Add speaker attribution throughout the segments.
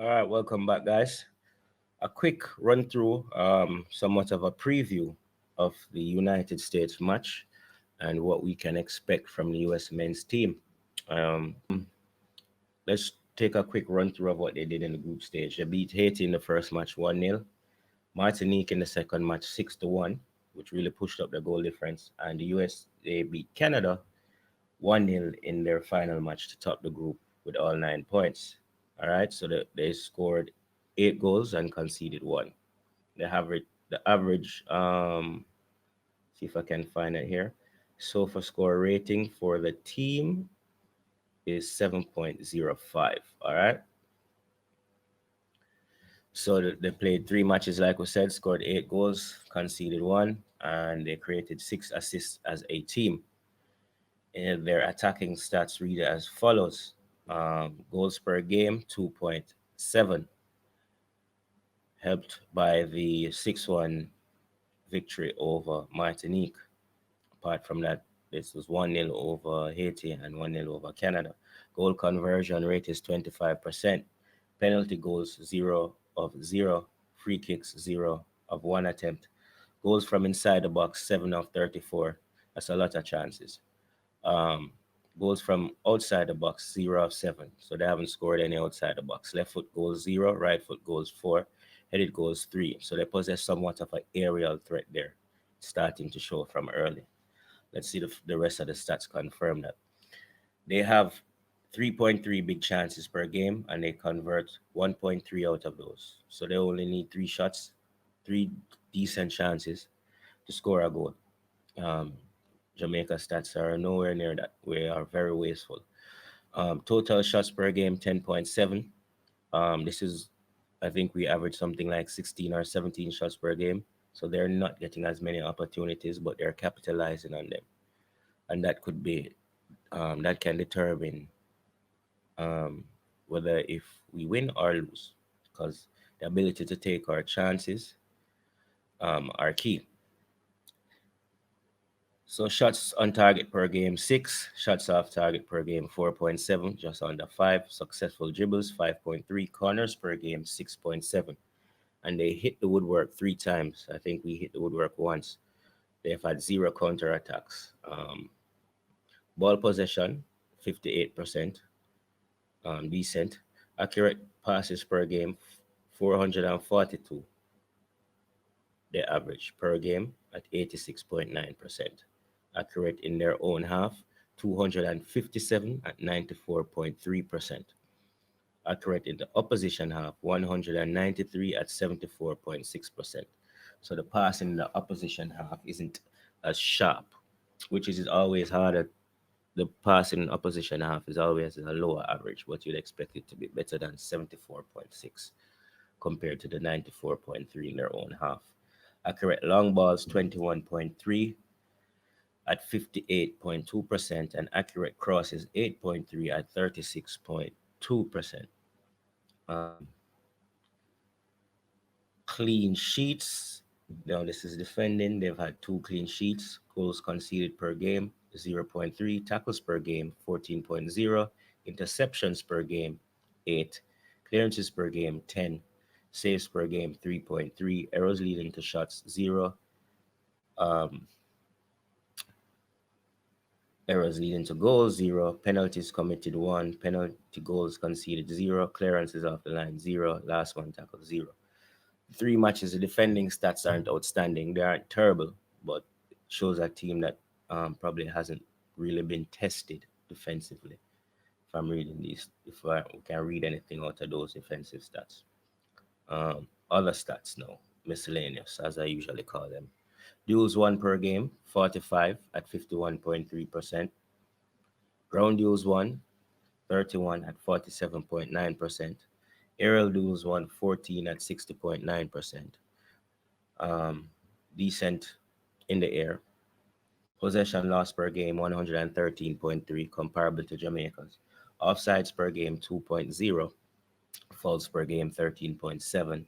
Speaker 1: All right, welcome back, guys. A quick run through, somewhat of a preview of the United States match and what we can expect from the US men's team. Um, let's take a quick run through of what they did in the group stage. They beat Haiti in the first match 1-0, Martinique in the second match 6-1, which really pushed up the goal difference, and the US they beat Canada 1-0 in their final match to top the group with all 9 points. All right, so they scored 8 goals and conceded one. The average, see if I can find it here. So for score rating for the team is 7.05. All right, so they played 3 matches, like we said, scored 8 goals, conceded one, and they created 6 assists as a team. And their attacking stats read as follows: goals per game 2.7, helped by the 6-1 victory over Martinique. Apart from that, this was 1-0 over Haiti and 1-0 over Canada. Goal conversion rate is 25%. Penalty goals 0 of 0. Free kicks 0 of 1 attempt. Goals from inside the box 7 of 34. That's a lot of chances. Um, Goals from outside the box 0 of 7. So they haven't scored any outside the box. Left foot goals 0, right foot goals 4, headed goals 3. So they possess somewhat of an aerial threat there, starting to show from early. Let's see the rest of the stats confirm that. They have 3.3 big chances per game, and they convert 1.3 out of those. So they only need 3 shots, 3 decent chances to score a goal. Um, Jamaica stats are nowhere near that. We are very wasteful. Total shots per game 10.7. This is, I think we average something like 16 or 17 shots per game. So they're not getting as many opportunities, but they're capitalizing on them. And that could be, that can determine um, whether if we win or lose, because the ability to take our chances are key. So shots on target per game 6, shots off target per game 4.7, just under 5, successful dribbles 5.3, corners per game 6.7, and they hit the woodwork 3 times. I think we hit the woodwork once. They've had 0 counter attacks. Ball possession 58%, decent. Accurate passes per game 442, they average per game at 86.9%. Accurate in their own half 257 at 94.3%. Accurate in the opposition half 193 at 74.6%. So the pass in the opposition half isn't as sharp, which is always harder. The pass in opposition half is always a lower average, but you'd expect it to be better than 74.6 compared to the 94.3 in their own half. Accurate long balls 21.3 at 58.2%, and accurate crosses 8.3 at 36.2%. Um, Clean sheets. Now this is defending. They've had 2 clean sheets. Goals conceded per game 0.3. Tackles per game 14.0. Interceptions per game 8. Clearances per game 10. Saves per game 3.3. Errors leading to shots 0. Um, Errors leading to goals 0. Penalties committed 1. Penalty goals conceded 0. Clearances off the line 0. Last one tackle 0. 3 matches, the defending stats aren't outstanding. They aren't terrible, but it shows a team that probably hasn't really been tested defensively. If I'm reading these, if we can read anything out of those defensive stats. Other stats now, miscellaneous, as I usually call them. Duels won per game, 45 at 51.3%. Ground duels won, 31 at 47.9%. Aerial duels won, 14 at 60.9%. Um, Decent in the air. Possession loss per game 113.3, comparable to Jamaica's. Offsides per game 2.0. Fouls per game 13.7.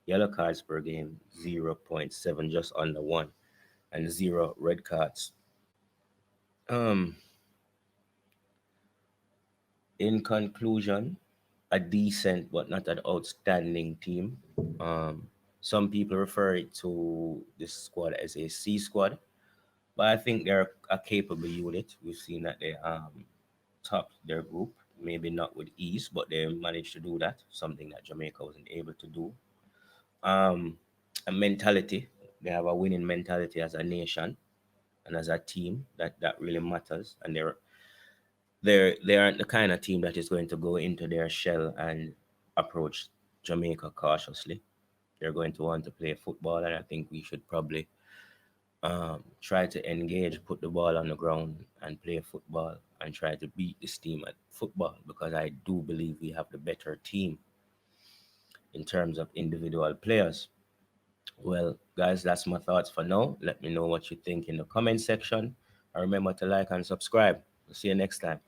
Speaker 1: Yellow cards per game 0.7, just under 1. And 0 red cards. Um, in conclusion, a decent but not an outstanding team. Um, some people refer it to this squad as a C squad, but I think they're a capable unit. We've seen that they topped their group, maybe not with ease, but they managed to do that, something that Jamaica wasn't able to do. Um, a mentality, they have a winning mentality as a nation and as a team that really matters, and they aren't the kind of team that is going to go into their shell and approach Jamaica cautiously. They're going to want to play football, and I think we should probably try to engage, put the ball on the ground, and play football, and try to beat this team at football, because I do believe we have the better team in terms of individual players. Well, guys, that's my thoughts for now. Let me know what you think in the comment section. And remember to like and subscribe. We'll see you next time.